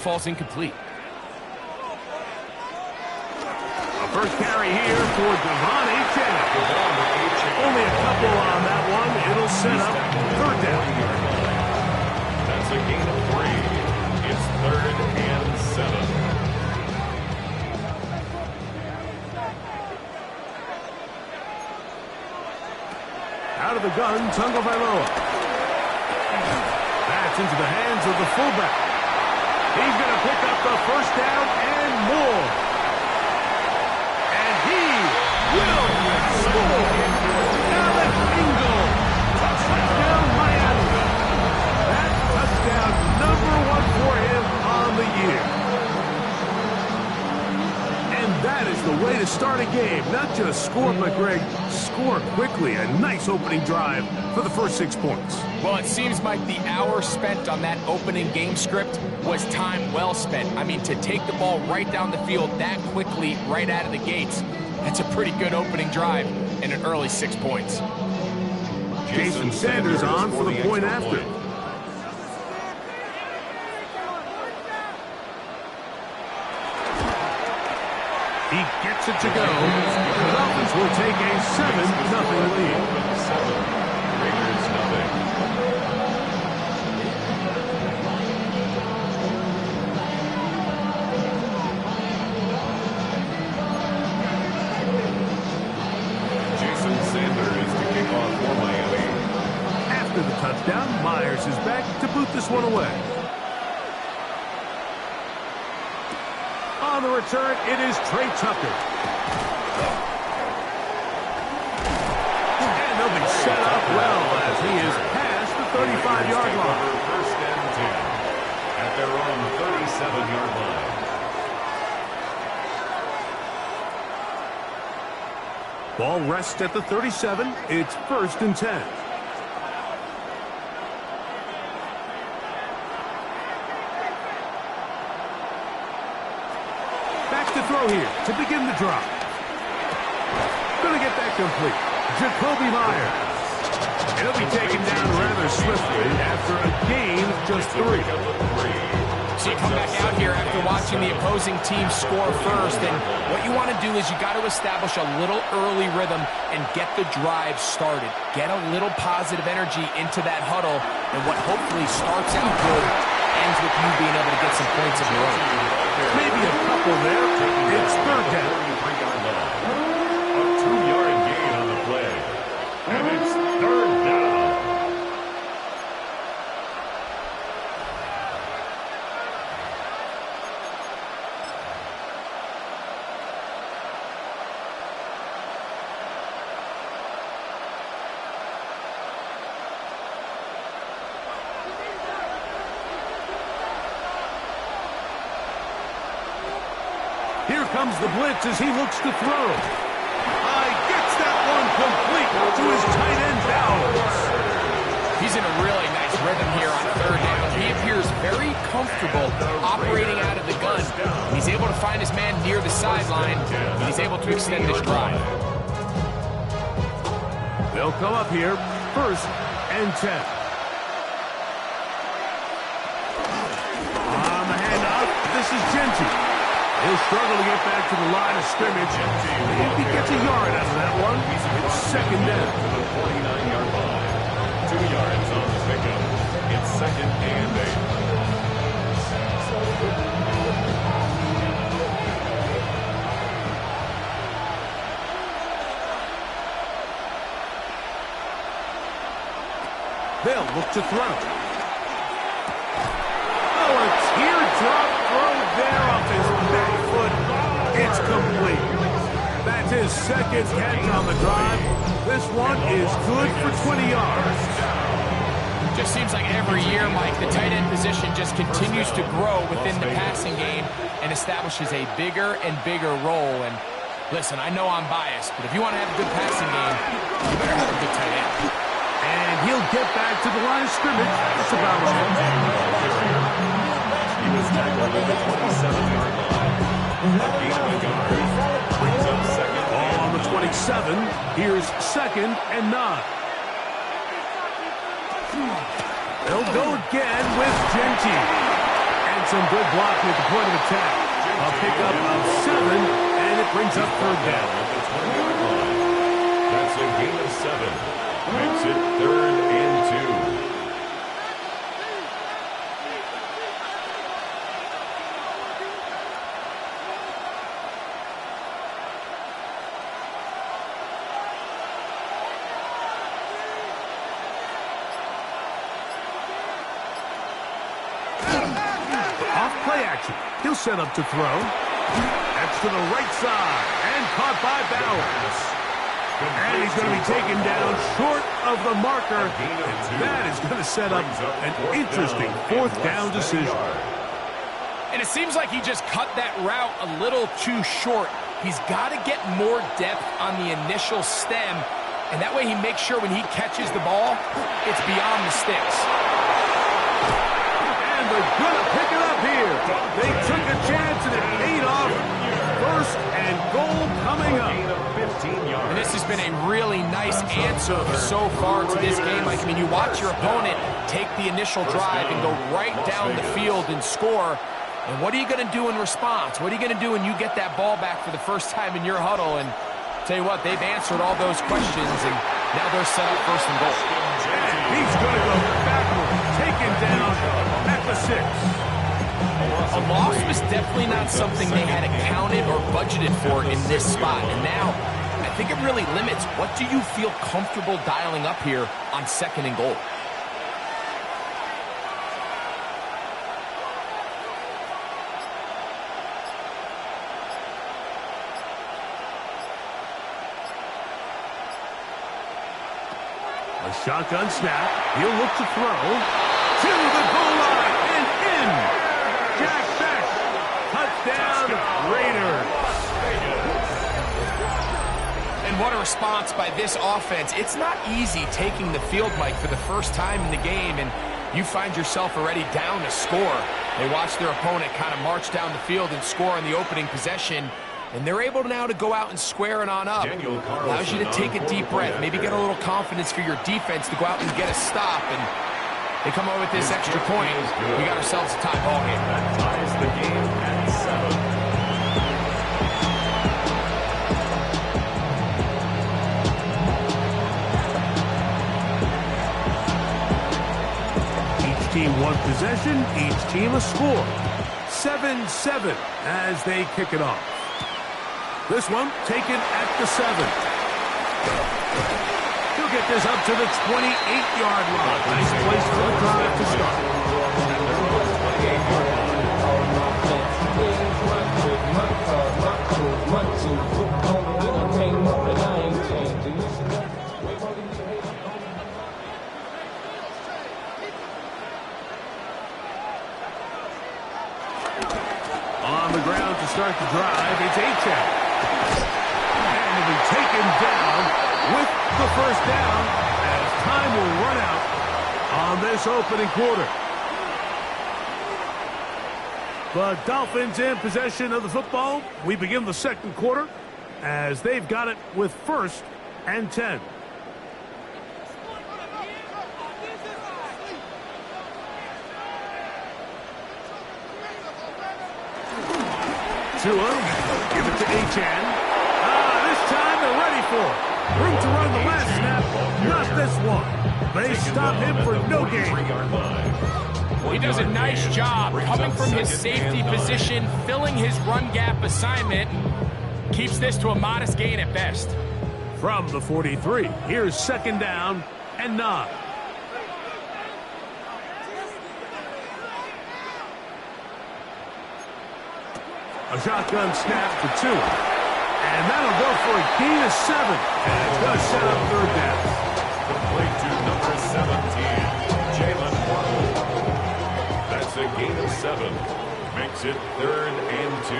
falls incomplete. A first carry here for Devon Achane. Only a couple on that one. It'll set up third down. That's a gain of 3. It's 3rd and 7. Out of the gun, Tagovailoa. That's into the hands of the fullback. He's going to pick up the first down and more. And he will score. Alec Ingle. Touchdown, Miami. That touchdown, #1 for him on the year. And that is the way to start a game. Not just score, but Greg, score quickly. A nice opening drive for the first 6 points. Well, it seems like the hour spent on that opening game script was time well spent. I mean, to take the ball right down the field that quickly, right out of the gates, that's a pretty good opening drive and an early 6 points. Jason Sanders on for the point after. He gets it to go. The Dolphins will take a 7-0 lead. 7, Raiders 0. Jason Sanders to kick off for Miami. After the touchdown, Myers is back to boot this one away. On the return, it is Trey Tucker. And they'll be set up well as he is past the 35-yard line. First and 10 at their own 37-yard line. Ball rests at the 37. It's 1st and 10. To throw here to begin the drive. Going to get that complete. Jacoby Myers. He'll be taken down rather swiftly after a gain of just 3. So you come back out here after watching the opposing team score first, and what you want to do is you got to establish a little early rhythm and get the drive started. Get a little positive energy into that huddle, and what hopefully starts out good ends with you being able to get some points of your own. Maybe a couple there. It's 3rd down. A 2-yard gain on the play. And it's 3rd down. Here comes the blitz as he looks to throw. Gets that one complete to his tight end Bowers. He's in a really nice rhythm here on 3rd down. He appears very comfortable operating out of the gun. He's able to find his man near the sideline, and he's able to extend this drive. They'll come up here, 1st and 10. On the handoff, this is Genty. He'll struggle to get back to the line of scrimmage. If he gets a yard out of that one, it's 2nd down. To the 49-yard line. 2 yards on the pickup. It's 2nd and 8. They'll look to throw. Oh, a teardrop throw there off his back foot. It's complete. That's his 2nd catch on the drive. This one is good for 20 yards. Just seems like every year, Mike, the tight end position just continues to grow within the passing game and establishes a bigger and bigger role. And listen, I know I'm biased, but if you want to have a good passing game, you better have a good tight end. And he'll get back to the line of scrimmage. That's about all. He was tackled at the 27-yard line. A gain of a yard. Brings up 2nd. Ball on the 27. Here's 2nd and 9. They'll go again with Genty. And some good blocking at the point of attack. A pickup of 7, and it brings up third down. That's a gain of 7. Makes it 3rd and 2. Play action. He'll set up to throw. That's to the right side and caught by Bowers. And he's going to be taken down short of the marker. And that is going to set up an interesting 4th down decision. And it seems like he just cut that route a little too short. He's got to get more depth on the initial stem, and that way he makes sure when he catches the ball, it's beyond the sticks. They're going to pick it up here. They took a chance and it paid off. 1st and goal coming up. And this has been a really nice answer so far to this game. I mean, you watch your opponent take the initial drive and go right down the field and score. And what are you going to do in response? What are you going to do when you get that ball back for the first time in your huddle? And tell you what, they've answered all those questions, and now they're set up 1st and goal. He's going to go backward, taken down at the 6. A loss was definitely not something they had accounted or budgeted for in this spot. And now, I think it really limits what do you feel comfortable dialing up here on 2nd and goal. A shotgun snap. He'll look to throw. To the goal line and in. Jack Beck. Touchdown, Raiders. And what a response by this offense. It's not easy taking the field, Mike, for the first time in the game, and you find yourself already down to score. They watch their opponent kind of march down the field and score on the opening possession. And they're able now to go out and square it on up. Allows you to take a deep breath, maybe get a little confidence for your defense to go out and get a stop. And they come over with this extra point. We got ourselves a tie ball game. That ties the game at 7. Each team one possession, each team a score. 7-7 as they kick it off. This one taken at the 7. He'll get this up to the 28-yard line. Nice place for the drive to start. On the ground to start the drive, it's H.A. And will be taken down with the 1st down as time will run out on this opening quarter. The Dolphins in possession of the football. We begin the 2nd quarter as they've got it with 1st and 10. Tua, give it to H.N. This time they're ready for it. Room to run the last snap, not this one. They stop him for no gain. He does a nice job coming from his safety position, filling his run gap assignment. Keeps this to a modest gain at best. From the 43, here's 2nd down and 9. A shotgun snap for Tua. And that'll go for a gain of 7. And it does set up 3rd down. Complete to number 17, Jalen Waddle. That's a gain of 7. Makes it 3rd and 2.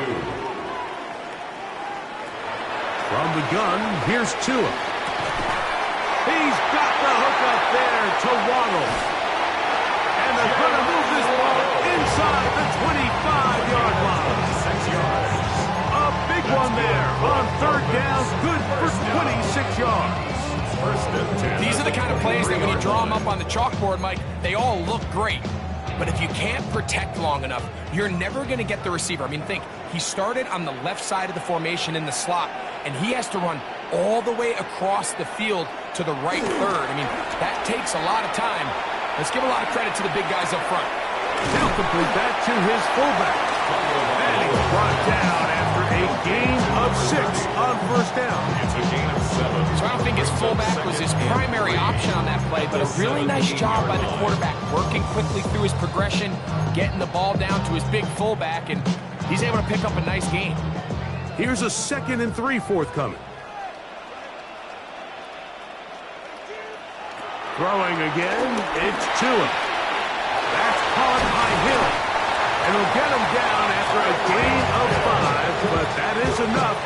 From the gun, here's Tua. He's got the hook up there to Waddle. And they're going to move this ball inside the 25-yard line. 6 yards. A big one there on 3rd down, good for 26 yards. 1st and 10. These are the kind of plays that when you draw them up on the chalkboard, Mike, they all look great. But if you can't protect long enough, you're never going to get the receiver. I mean, think, he started on the left side of the formation in the slot, and he has to run all the way across the field to the right third. I mean, that takes a lot of time. Let's give a lot of credit to the big guys up front. Now complete that to his fullback. And he's brought down after a gain of 6 on first down. It's a gain of 7. So I don't think his fullback was his primary option on that play, but a really nice job by the quarterback, working quickly through his progression, getting the ball down to his big fullback, and he's able to pick up a nice gain. Here's a 2nd and 3 forthcoming. Throwing again, it's Tua. That's caught by Hill. And he'll get him down after a gain of 5, but that is enough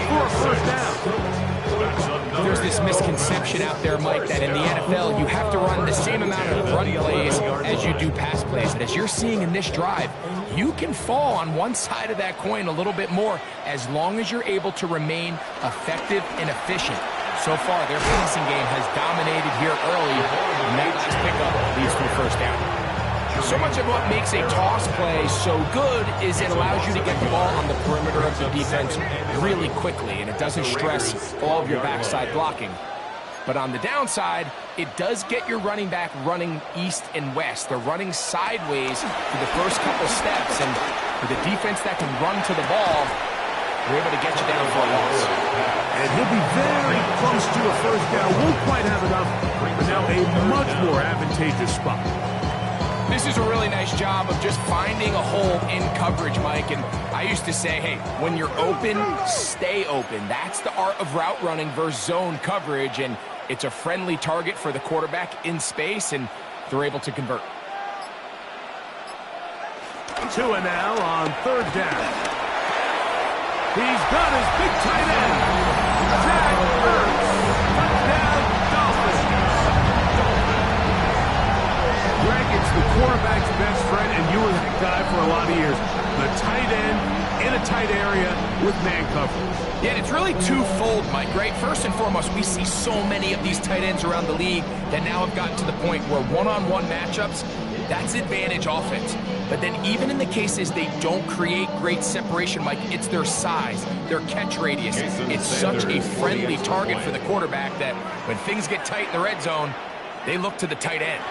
for a first down. There's this misconception out there, Mike, that in the NFL you have to run the same amount of run plays as you do pass plays. And as you're seeing in this drive, you can fall on one side of that coin a little bit more as long as you're able to remain effective and efficient. So far, their passing game has dominated here early, and that last pickup leads to a first down. So much of what makes a toss play so good is it allows you to get the ball on the perimeter of the defense really quickly, and it doesn't stress all of your backside blocking. But on the downside, it does get your running back running east and west. They're running sideways for the first couple steps, and with a defense that can run to the ball, they're able to get you down for a loss. And he'll be very close to a first down. Won't quite have enough, but now a much more advantageous spot. This is a really nice job of just finding a hole in coverage, Mike. And I used to say, hey, when you're open, stay open. That's the art of route running versus zone coverage. And it's a friendly target for the quarterback in space, and they're able to convert. Tua now on 3rd down. He's got his big tight end. Zach Ertz. Touchdown, Dolphins. Greg, it's the quarterback's best friend, and you were that guy for a lot of years. The tight end in a tight area with man coverage. Yeah, and it's really twofold, Mike, right? First and foremost, we see so many of these tight ends around the league that now have gotten to the point where one-on-one matchups, that's advantage offense. But then even in the cases they don't create great separation, Mike, it's their size, their catch radius. It's such a friendly target for the quarterback that when things get tight in the red zone, they look to the tight end.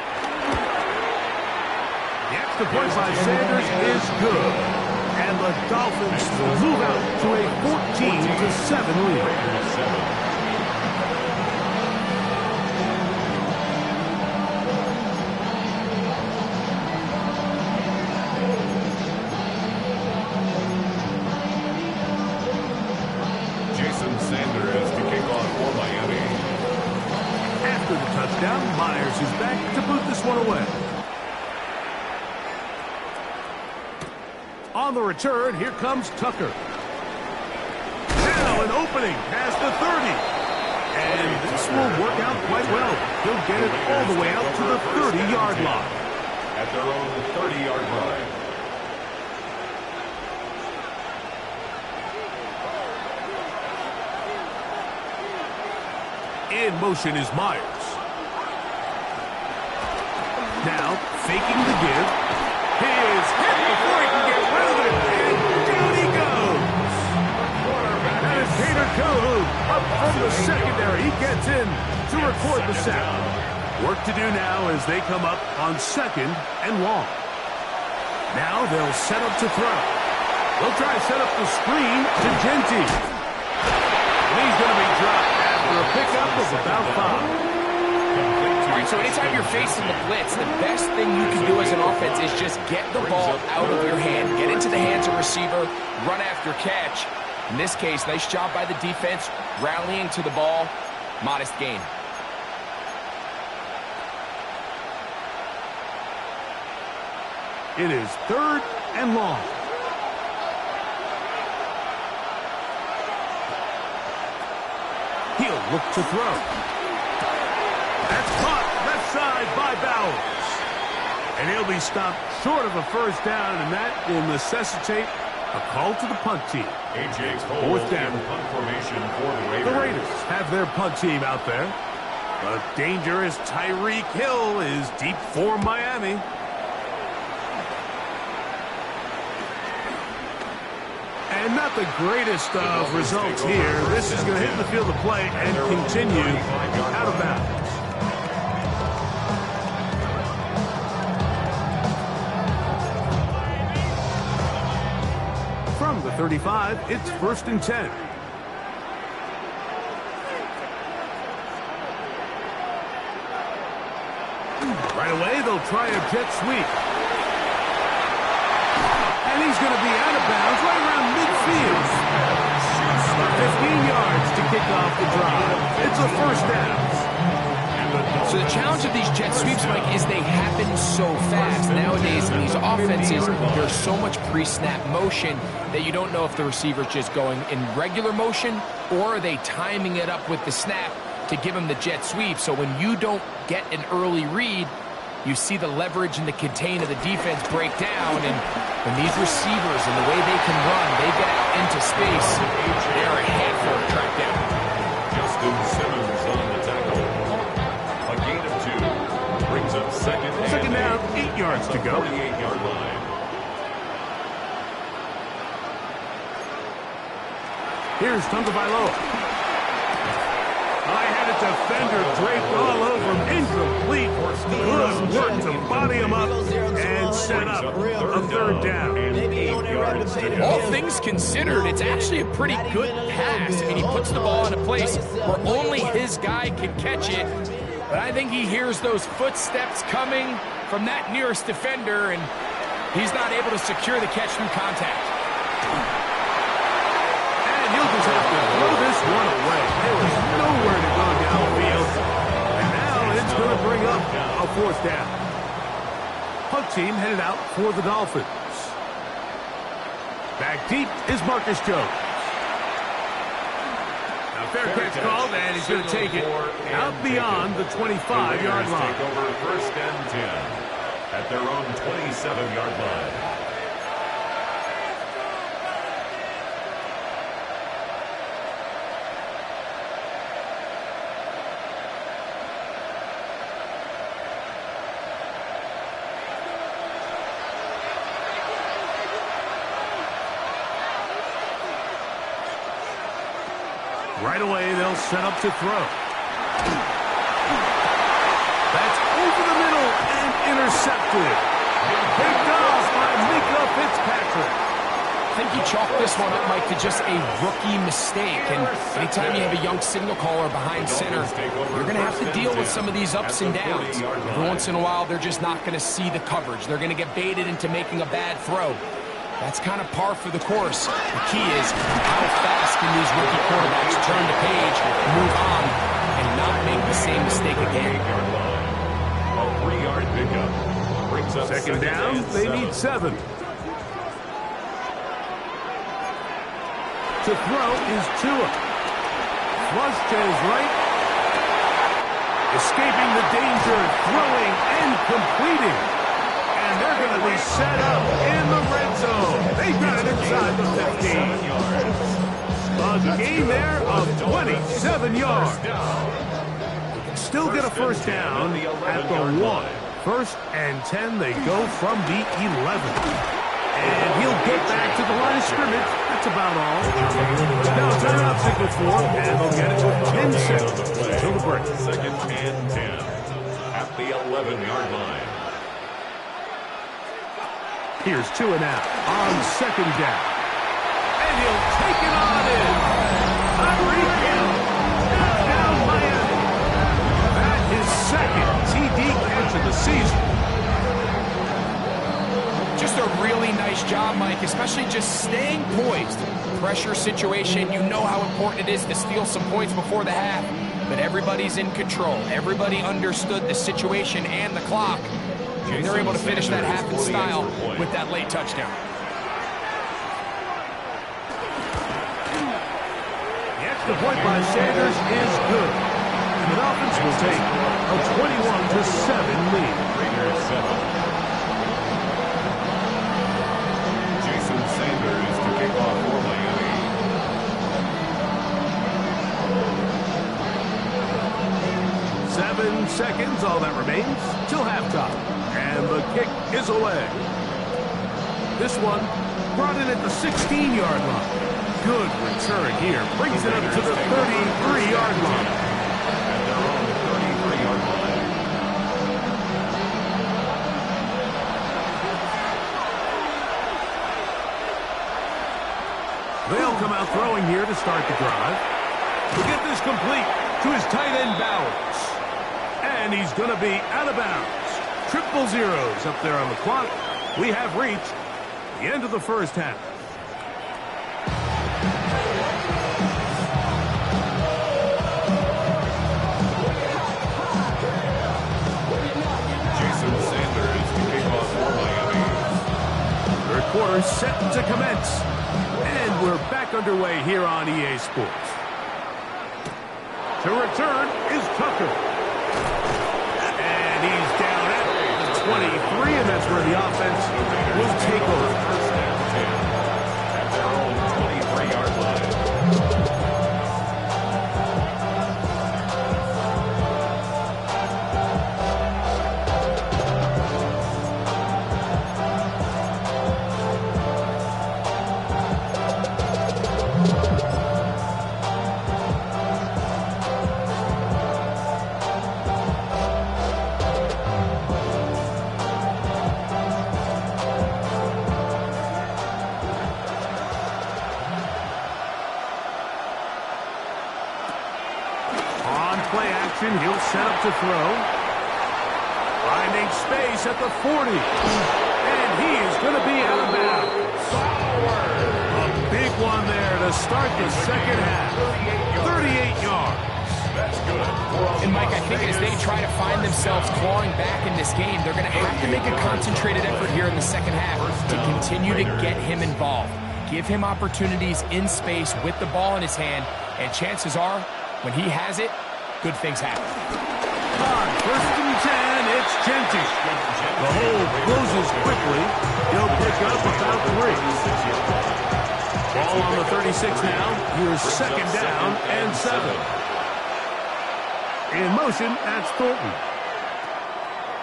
The extra point by Sanders is good. And the Dolphins move out to a 14-7 lead. Sanders to kick off for Miami. After the touchdown, Myers is back to boot this one away. On the return, here comes Tucker. Now an opening past the 30. And this will work out quite well. He'll get it all the way out to the 30-yard line. At their own 30-yard line. In motion is Myers. Now, faking the give. He is hit before he can get rid of it. And down he goes. That is Tater Kohu up from the secondary. He gets in to record the sack. Work to do now as they come up on 2nd and long. Now they'll set up to throw. They'll try to set up the screen to Genty. And he's going to be dropped. For a pickup of about 5. All right, so anytime you're facing the blitz, the best thing you can do as an offense is just get the ball out of your hand. Get into the hands of receiver, run after catch. In this case, nice job by the defense, rallying to the ball, modest gain. It is 3rd and long. He'll look to throw. That's caught left side by Bowers. And he'll be stopped short of a first down, and that will necessitate a call to the punt team. A.J. Cole 4th down. Punt formation for the Raiders. The Raiders have their punt team out there. The dangerous Tyreek Hill is deep for Miami. And not the greatest of results here. This is going to hit the field of play and continue out of bounds. From the 35, it's 1st and 10. Right away, they'll try a jet sweep. And he's going to be out of bounds right around midfield. 15 yards to kick off the drive. It's a 1st down. So the challenge of these jet sweeps, Mike, is they happen so fast. Nowadays in these offenses, there's so much pre-snap motion that you don't know if the receiver's just going in regular motion or are they timing it up with the snap to give him the jet sweep. So when you don't get an early read, you see the leverage and the contain of the defense break down, and when these receivers and the way they can run, they get out into space, they're a handful to track down. Justin Simmons on the tackle. A gain of 2. Brings up second down, 8 yards to go. 48-yard line. Here's Tagovailoa. I had a defender draped all over him. Incomplete. Good work to body him up and set up a 3rd down. All things considered, it's actually a pretty good pass. I mean, he puts the ball in a place where only his guy can catch it. But I think he hears those footsteps coming from that nearest defender, and he's not able to secure the catch through contact. And he'll just have to throw this one away. There was nowhere to go downfield. And now it's going to bring up a 4th down. Punt team headed out for the Dolphins. Back deep is Marcus Jones. Now fair catch called, and he's going to take it out beyond the 25-yard line. Take over 1st and 10 at their own 27-yard line. Right away, they'll set up to throw. That's over the middle and intercepted. Picked off by Mika Fitzpatrick. I think you chalk this one up, Mike, to just a rookie mistake. And anytime you have a young signal caller behind center, you're going to have to deal with some of these ups and downs. Every once in a while, they're just not going to see the coverage. They're going to get baited into making a bad throw. That's kind of par for the course. The key is how fast can these rookie quarterbacks turn the page, move on, and not make the same mistake again. A 3-yard pickup. Brings up 2nd down, they need 7. To throw is Tua. Flush to his right. Escaping the danger, throwing and completing. And they're going to be set up in the red zone. They've got it inside the 15. A gain there of 27 yards. Still get a 1st down at the 1. 1st and 10, they go from the 11. And he'll get back to the line of scrimmage. That's about all. Now timeout signal for, and they'll get it with 10 seconds until the break. 2nd and 10 at the 11-yard line. Here's Tua now on 2nd down. And he'll take it on in. Tyreek Hill. Down Miami. That is 2nd TD catch of the season. Just a really nice job, Mike, especially just staying poised. Pressure situation, you know how important it is to steal some points before the half, but everybody's in control. Everybody understood the situation and the clock. And they're able to finish that half in style with that late touchdown. The extra point by Sanders is good. And the Dolphins will take a 21-7 lead. Raiders 7. Jason Sanders to kick off for Miami. Seven seconds, all that remains, till halftime. And the kick is away. This one brought in at the 16-yard line. Good return here. Brings it up to the 33-yard line. At their own 33-yard line. They'll come out throwing here to start the drive. To get this complete to his tight end Bowers. And he's going to be out of bounds. Triple zeros up there on the clock. We have reached the end of the first half. Jason Sanders to kick off for Miami. Third quarter set to commence. And we're back underway here on EA Sports. To return is Tucker. And he's down at the 23, and that's where the offense will take over. First and 10 at their own 23-yard line. He'll set up to throw. Finding space at the 40. And he is going to be out of bounds. A big one there to start the second half. 38 yards. That's good. And Mike, I think as they try to find themselves clawing back in this game, they're going to have to make a concentrated effort here in the second half to continue to get him involved. Give him opportunities in space with the ball in his hand, and chances are, when he has it, good things happen. On first and 10, it's Genty. The hole closes quickly. He'll pick up about 3. Ball on the 36 now. Here's second down and 7. In motion, that's Thornton.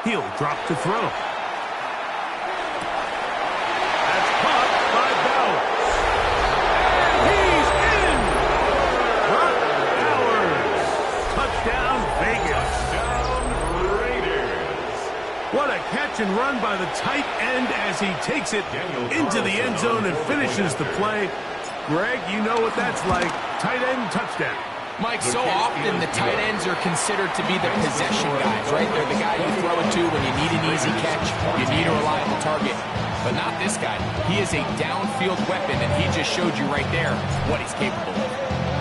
He'll drop to throw. That's caught by Bowers. And he's in! Brock Bowers. Touchdown, Vegas. Touchdown, Raiders. What a catch and run by the tight end as he takes it into the end zone and finishes the play. Greg, you know what that's like. Tight end touchdown. Mike, so often the tight ends are considered to be the possession guys, right? They're the guy you throw it to when you need an easy catch, you need a reliable target. But not this guy. He is a downfield weapon, and he just showed you right there what he's capable of.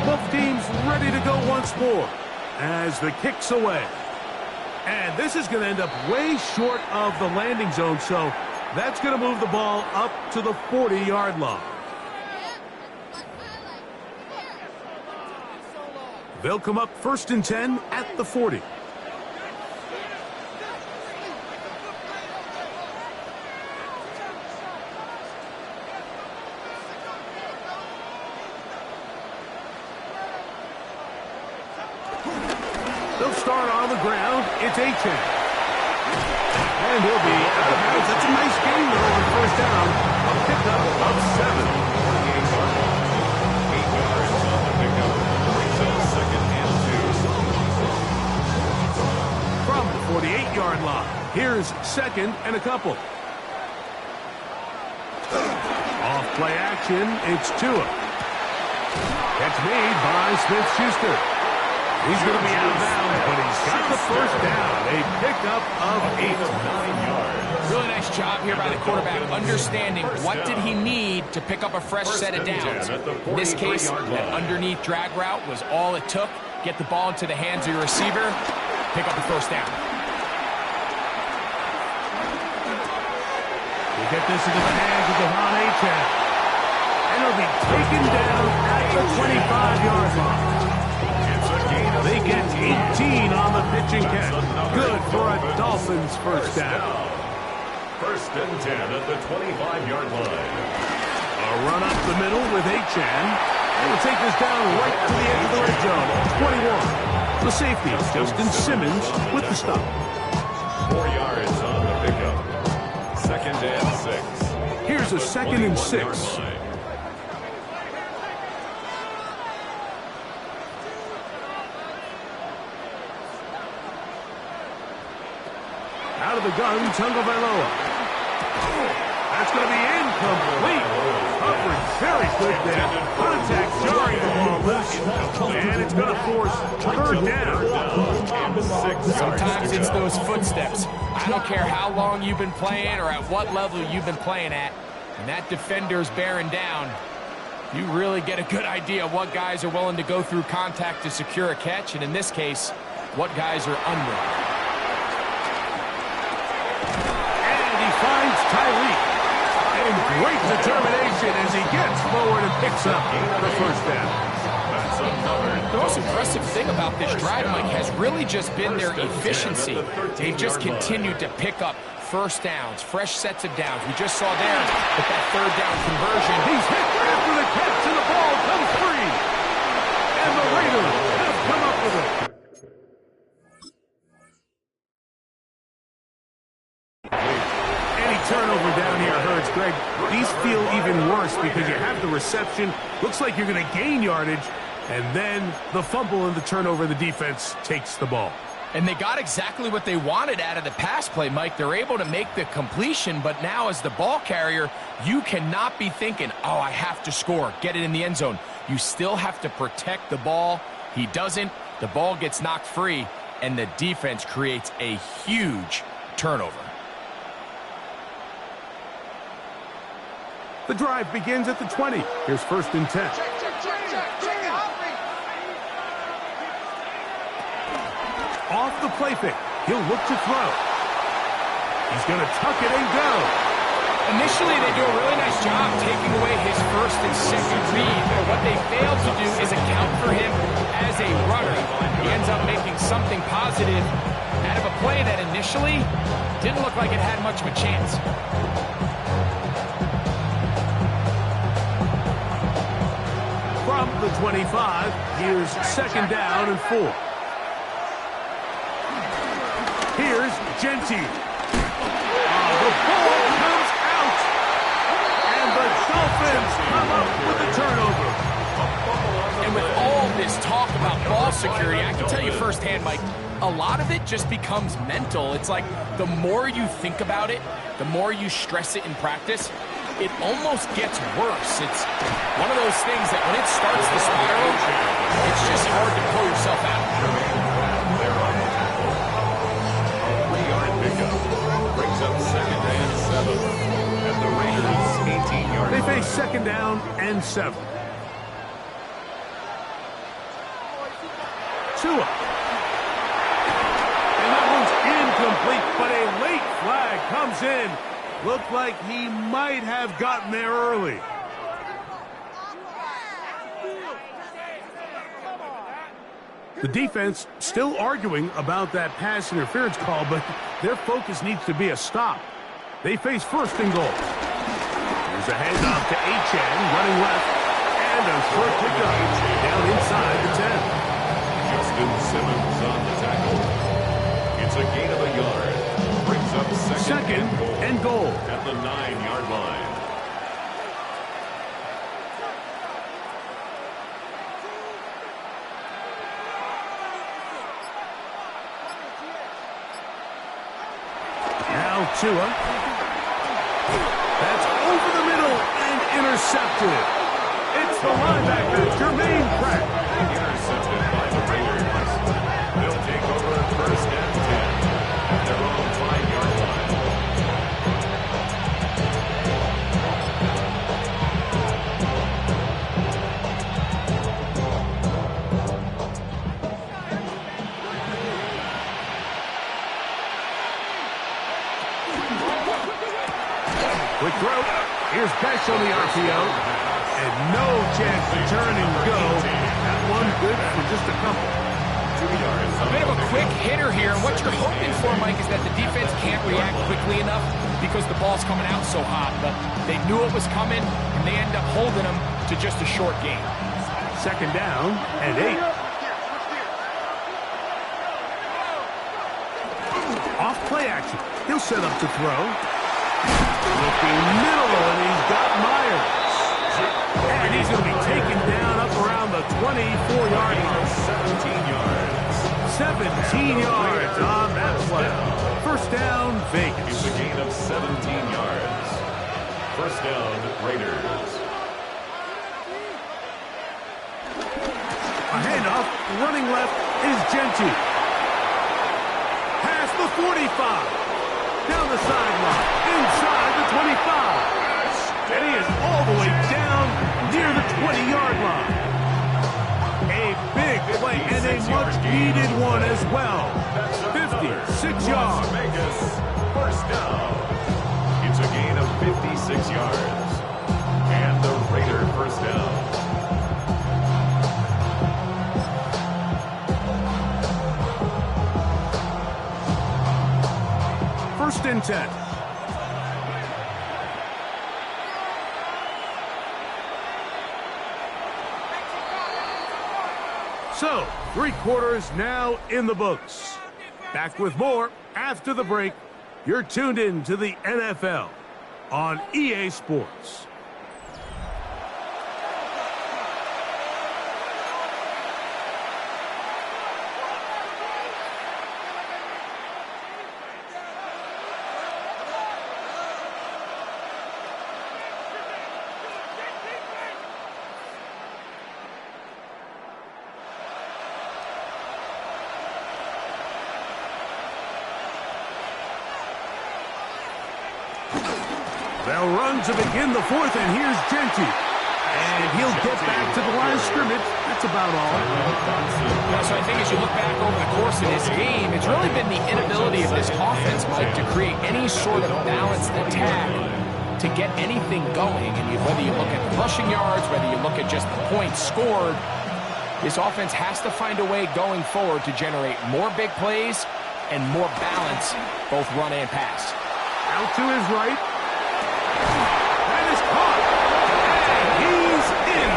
Both teams ready to go once more as the kick's away. And this is going to end up way short of the landing zone, so that's going to move the ball up to the 40-yard line. They'll come up first and 10 at the 40. They'll start on the ground. It's Achane. And he'll be out of bounds. That's a nice game, though, on first down. A pickup of 7. From the 48-yard line, here's second and a couple. Off play action, it's Tua. Catch made by Smith-Schuster. He's going to be out of bounds, but he's got the first down. A pickup of 8. Really nice job here by the quarterback, understanding what did he need to pick up a fresh set of downs. In this case, that underneath drag route was all it took. Get the ball into the hands of your receiver, pick up the first down. We'll get this into the hands of Devon Achane. And he'll be taken down at the 25-yard line. They get 18 on the pitching catch. Good for a Dolphins first down. First and 10 at the 25-yard line. A run up the middle with Achane. And we'll take this down right to the edge of the red zone. 21. The safety, Justin Simmons, with the stop. 4 yards on the pickup. Second and 6. Here's a 2nd and 6. Out of the gun, Tagovailoa. That's going to be incomplete. Coverage very good there. Contact jarring the ball loose. And it's going to force 3rd down. Sometimes it's those footsteps. I don't care how long you've been playing or at what level you've been playing at. And that defender's bearing down. You really get a good idea of what guys are willing to go through contact to secure a catch. And in this case, what guys are unwilling. Finds Tyreek. And great determination as he gets forward and picks up the 1st down. The most impressive thing about this drive, Mike, has really just been their efficiency. They've just continued to pick up 1st downs, fresh sets of downs. We just saw there with that 3rd down conversion. He's hit after the catch and the ball comes free. And the Raiders have come up with it. Turnover down here hurts, Greg. These feel even worse because you have the reception. Looks like you're going to gain yardage. And then the fumble and the turnover, the defense takes the ball. And they got exactly what they wanted out of the pass play, Mike. They're able to make the completion, but now as the ball carrier, you cannot be thinking, oh, I have to score, get it in the end zone. You still have to protect the ball. He doesn't. The ball gets knocked free, and the defense creates a huge turnover. The drive begins at the 20. Here's 1st and 10. Off the play fake. He'll look to throw. He's going to tuck it and go. Initially, they do a really nice job taking away his 1st and 2nd read, but what they failed to do is account for him as a runner. He ends up making something positive out of a play that initially didn't look like it had much of a chance. From the 25, here's 2nd down and 4. Here's Gentile. The ball comes out. And the Dolphins come up with the turnover. And with all this talk about ball security, I can tell you firsthand, Mike, a lot of it just becomes mental. It's like the more you think about it, the more you stress it in practice, it almost gets worse. It's one of those things that when it starts to spiral, it's just hard to pull yourself out. 3-yard pickup brings up 2nd and 7. And the Raiders 18-yard line. They face 2nd down and 7. Tua. And that one's incomplete, but a late flag comes in. Looked like he might have gotten there early. The defense still arguing about that pass interference call, but their focus needs to be a stop. They face 1st and goal. Here's a handoff to Achane, running left, and a short pickup down inside the 10. Justin Simmons on the tackle. It's a gain of a yard. Brings up 2nd and goal. At the 9-yard line. Now Tua. That's over the middle and intercepted. It's the linebacker, Jermaine Pratt. Intercepted by the Raiders. They'll take over at 1st and 10. At their own 5-yard line. Quick throw. Here's Besh on the RPO. And no chance to turn and go. That one good for just a couple. 2 yards. A bit of a quick hitter here, and what you're hoping for, Mike, is that the defense can't react quickly enough because the ball's coming out so hot, but they knew it was coming, and they end up holding them to just a short game. 2nd down and 8. Off play action. He'll set up to throw. Looking middle, and he's got Myers. And he's going to be taken down up around the 24-yard line. 17 yards. 17 yards on that play. First down, Vegas. It's a gain of 17 yards. First down, Raiders. A handoff, running left is Genty. Past the 45. Down the sideline, inside the 25. And he is all the way down near the 20-yard line. A big play and a much-needed one as well. 56 yards. Vegas, first down. It's a gain of 56 yards. And the Raider first down. First and 10. So, 3 quarters now in the books. Back with more after the break. You're tuned in to the NFL on EA Sports. They'll run to begin the fourth, and here's Genty. And he'll get back to the line of scrimmage. That's about all. So I think as you look back over the course of this game, it's really been the inability of this offense, Mike, to create any sort of balanced attack to get anything going. And whether you look at the rushing yards, whether you look at just the points scored, this offense has to find a way going forward to generate more big plays and more balance, both run and pass. Out to his right. That is caught. And he's in.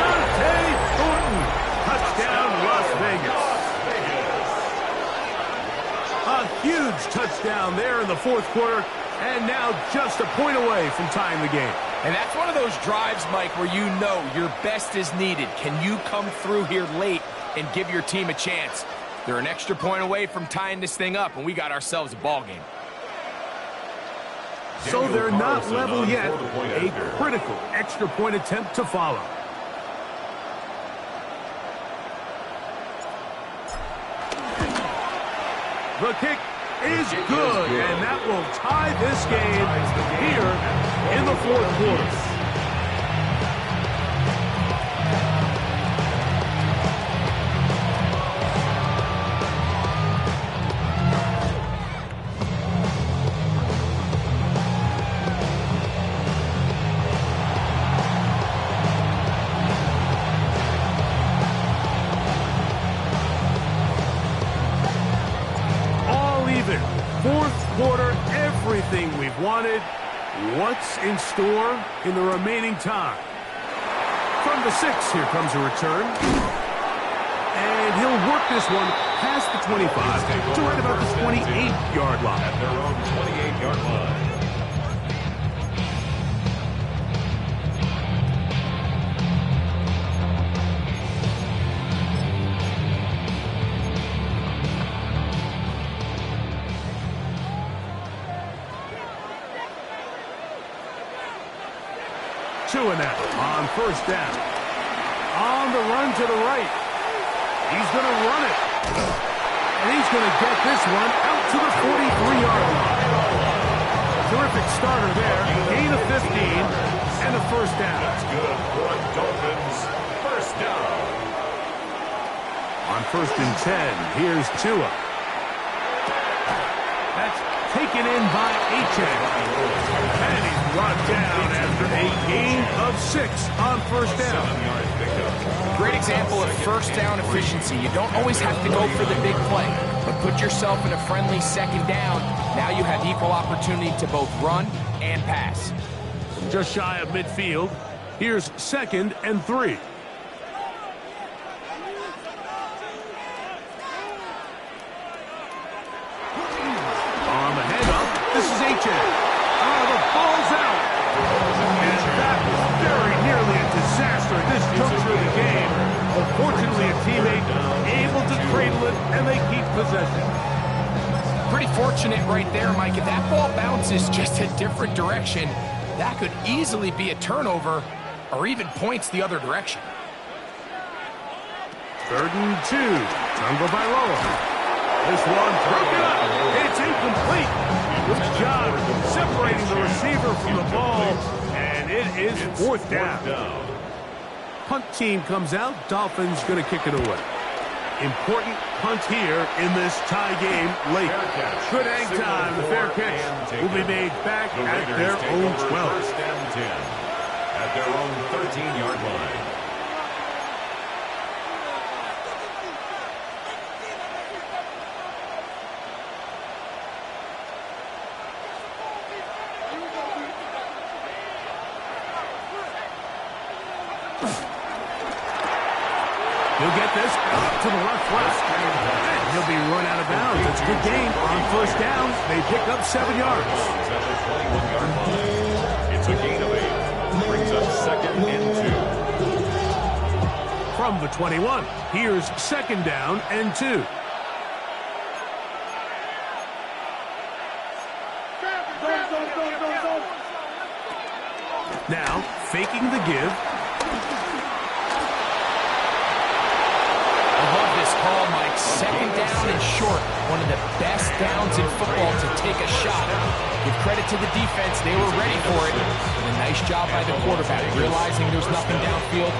Dante Thornton. Touchdown, Las Vegas. A huge touchdown there in the fourth quarter. And now just a point away from tying the game. And that's one of those drives, Mike, where you know your best is needed. Can you come through here late and give your team a chance? They're an extra point away from tying this thing up, and we got ourselves a ball game. So they're not level yet. A critical extra point attempt to follow. The kick is good, and that will tie this game here in the fourth quarter. Fourth quarter, everything we've wanted. What's in store in the remaining time? From the 6, here comes a return. And he'll work this one past the 25 to right about the 28-yard line. At their own 28-yard line. And now on first down. On the run to the right. He's going to run it. And he's going to get this one out to the 43-yard line. Terrific starter there. Gain of 15 and a first down. That's good for a Dolphins first down. On first and 10, here's Tua. That's taken in by Achane. And he's brought down after a gain of 6 on first down. Great example of first down efficiency. You don't always have to go for the big play, but put yourself in a friendly second down. Now you have equal opportunity to both run and pass. Just shy of midfield. Here's 2nd and 3. On the handoff, this is Achane. Fortunately, a teammate able to cradle it, and they keep possession. Pretty fortunate right there, Mike. If that ball bounces just a different direction, that could easily be a turnover or even points the other direction. 3rd and 2. Tagovailoa. This one broken up. It's incomplete. Good job separating the receiver from the ball, and it is 4th down. Punt team comes out. Dolphins going to kick it away. Important punt here in this tie game late. Good hang time. The fair catch will be made back at their own 12. 1st and 10 at their own 13-yard line. He'll get this out to the left flat. And he'll be run out of bounds. It's a good gain on 1st down. They pick up 7 yards. At the 21-yard line. It's a gain of 8. Brings up 2nd and 2. From the 21, here's 2nd down and 2. Now, faking the give. Call, Mike. 2nd down and short. One of the best downs in football to take a shot. Give credit to the defense. They were ready for it. And a nice job by the quarterback. Realizing there's nothing downfield.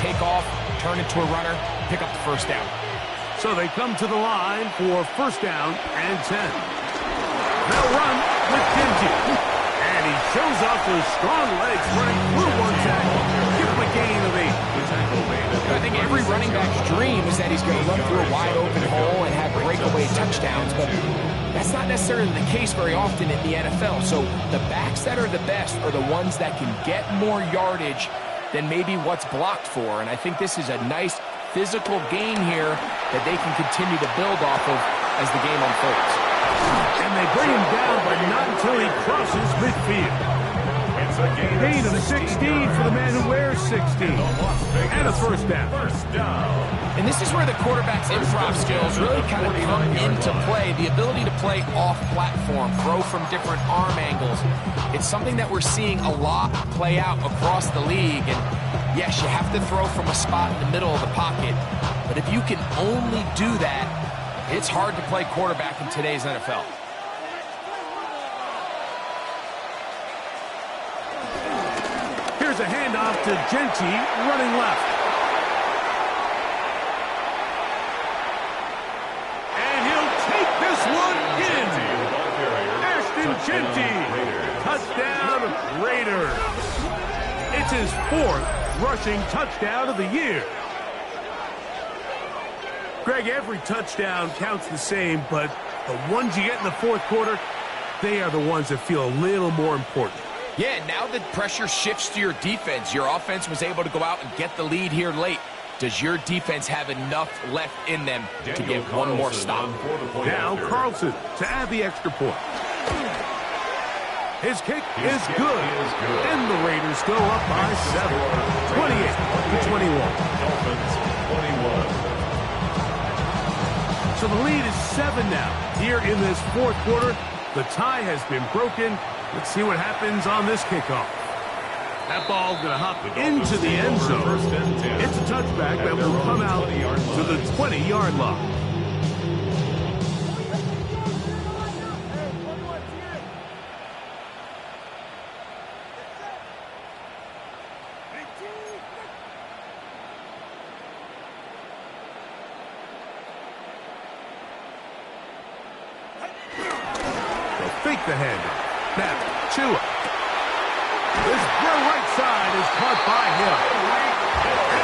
Take off, turn it to a runner, pick up the 1st down. So they come to the line for 1st down and 10. They'll run with Dingy. And he shows off those strong legs running through one tackle. Give him a gain of 8. I think every running back's dream is that he's going to run through a wide open hole and have breakaway touchdowns, but that's not necessarily the case very often in the NFL. So the backs that are the best are the ones that can get more yardage than maybe what's blocked for. And I think this is a nice physical gain here that they can continue to build off of as the game unfolds. And they bring him down, but not until he crosses midfield. Gain of 16 for the man who wears 16. And a 1st down. And this is where the quarterback's improv skills really kind of come into play. The ability to play off-platform, throw from different arm angles. It's something that we're seeing a lot play out across the league. And yes, you have to throw from a spot in the middle of the pocket. But if you can only do that, it's hard to play quarterback in today's NFL. Here's a handoff to Genty, running left. And he'll take this one in. Ashton Genty, touchdown Raiders. It's his 4th rushing touchdown of the year. Greg, every touchdown counts the same, but the ones you get in the 4th quarter, they are the ones that feel a little more important. Yeah, now the pressure shifts to your defense. Your offense was able to go out and get the lead here late. Does your defense have enough left in them to get one more stop? Now Carlson to add the extra point. His kick is good. And the Raiders go up by 7. 28-21. Dolphins 21. So the lead is 7 now. Here in this 4th quarter, the tie has been broken. Let's see what happens on this kickoff. That ball going to hop into the end zone. It's a touchback that will come out to the 20-yard line. They'll fake the handoff. Now, Chua. This right side is caught by him.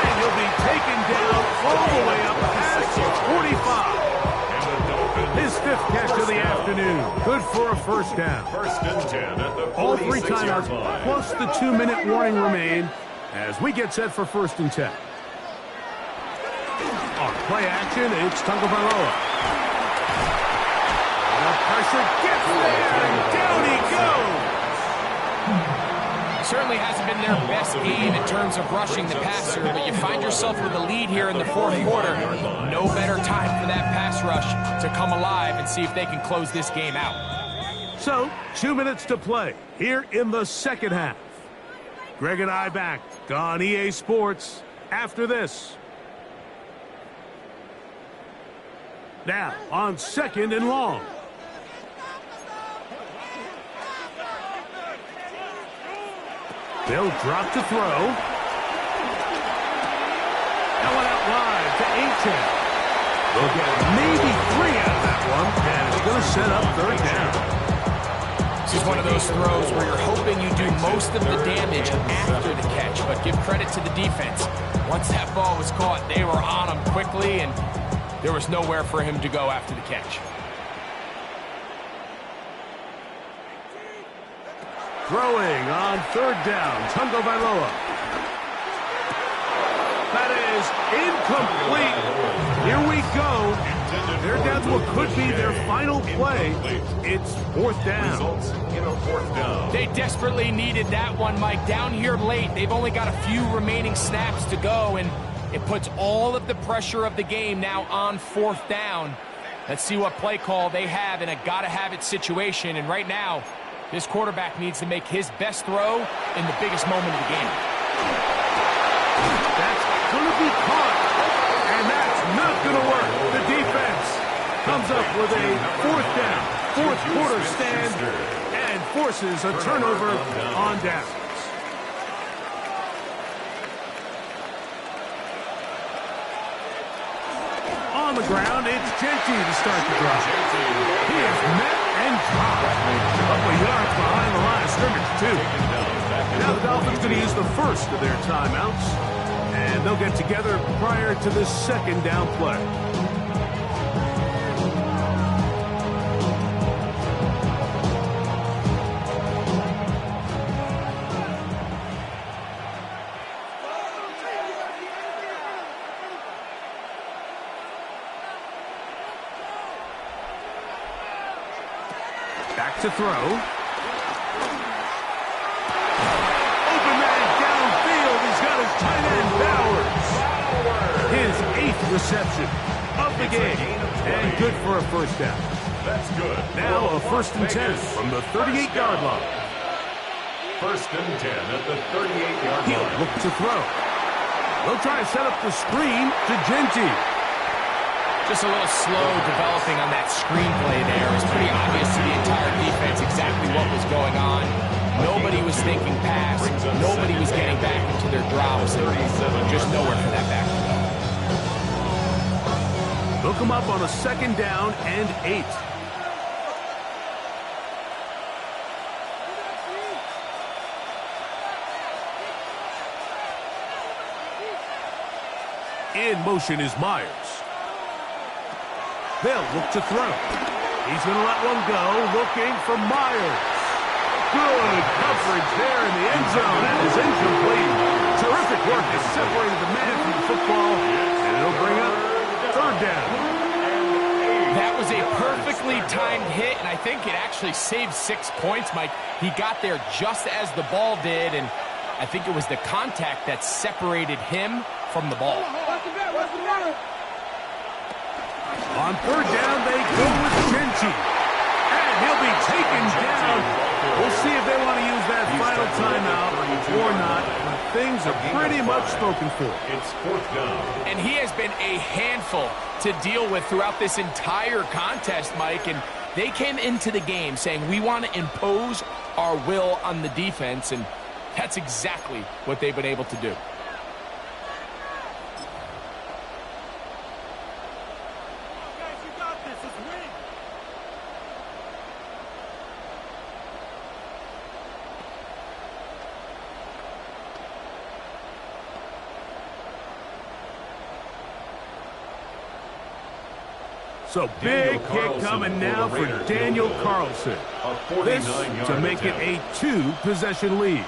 And he'll be taken down all the way up past 45. His 5th catch of the afternoon. Good for a 1st down. 1st and 10 at the 46-yard line. All 3 timeouts plus the 2-minute warning remain as we get set for 1st and 10. On play action, it's Tagovailoa. The pressure gets there, and down he goes. Certainly hasn't been their best game in terms of rushing the passer, but you find yourself with a lead here in the fourth quarter. No better time for that pass rush to come alive and see if they can close this game out. So, 2 minutes to play here in the second half. Greg and I back on EA Sports after this. Now, on 2nd and long. They'll drop to throw. That one out wide to Aiken. They'll get maybe 3 out of that one, and it's going to set up 3rd down. This is one of those throws where you're hoping you do most of the damage after the catch, but give credit to the defense. Once that ball was caught, they were on him quickly, and there was nowhere for him to go after the catch. Throwing on 3rd down, Tungo Vailoa. That is incomplete. Here we go. They're down to what could be their final play. It's 4th down. They desperately needed that one, Mike. Down here late, they've only got a few remaining snaps to go, and it puts all of the pressure of the game now on 4th down. Let's see what play call they have in a gotta-have-it situation, and right now, this quarterback needs to make his best throw in the biggest moment of the game. That's going to be caught, and that's not going to work. The defense comes up with a 4th down, 4th quarter stand, and forces a turnover on downs. On the ground, it's Genty to start the drive. He is met and dropped. A couple of yards behind the line of scrimmage, too. Now the Dolphins going to use the first of their timeouts, and they'll get together prior to this 2nd down play. Back to throw. Open man downfield. He's got his tight end Bowers. His 8th reception of the game. And good for a 1st down. That's good. Now a 1st and 10 from the 38-yard line. 1st and 10 at the 38-yard line. He'll look to throw. They'll try to set up the screen to Genty. Just a little slow developing on that screenplay there. It was pretty obvious to the entire defense exactly what was going on. Nobody was thinking pass. Nobody was getting back into their drops. Just nowhere for that back to go. They'll come up on a 2nd down and 8. In motion is Myers. They'll look to throw. He's going to let one go, looking for Myers. Good coverage there in the end zone. That is incomplete. Terrific work has separated the man from the football, and it'll bring up 3rd down. That was a perfectly timed hit, and I think it actually saved 6 points, Mike. He got there just as the ball did, and I think it was the contact that separated him from the ball. On 3rd down, they go with Genty. And he'll be taken down. We'll see if they want to use that final timeout or not. But things are pretty much spoken for. It's 4th down. And he has been a handful to deal with throughout this entire contest, Mike. And they came into the game saying, we want to impose our will on the defense. And that's exactly what they've been able to do. So big kick coming now for Daniel Carlson. This to make it a 2-possession lead.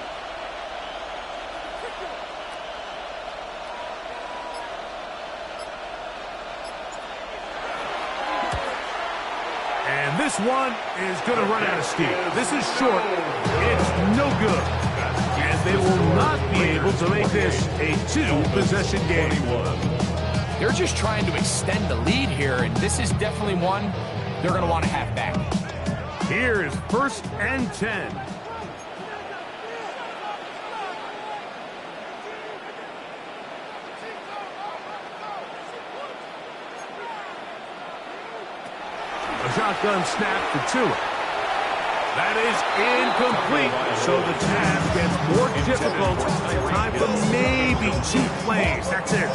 And this one is going to run out of steam. This is short. It's no good. And they will not be able to make this a two-possession game. They're just trying to extend the lead here, and this is definitely one they're going to want to have back. Here's 1st and 10. A shotgun snap for Tua. That is incomplete, so the task gets more difficult. Time for maybe 2 plays. That's it.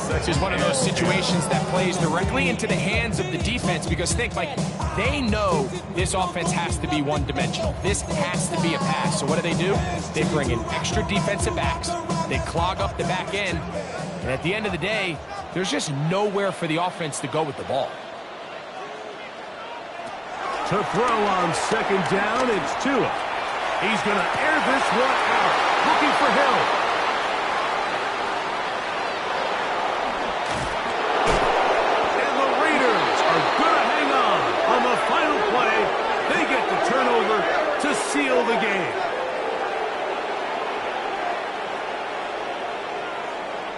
This is one of those situations that plays directly into the hands of the defense because think, like, they know this offense has to be one-dimensional. This has to be a pass. So what do? They bring in extra defensive backs. They clog up the back end. And at the end of the day, there's just nowhere for the offense to go with the ball. To throw on 2nd down, it's Tua. He's going to air this one out, looking for Hill. And the Raiders are going to hang on the final play. They get the turnover to seal the game.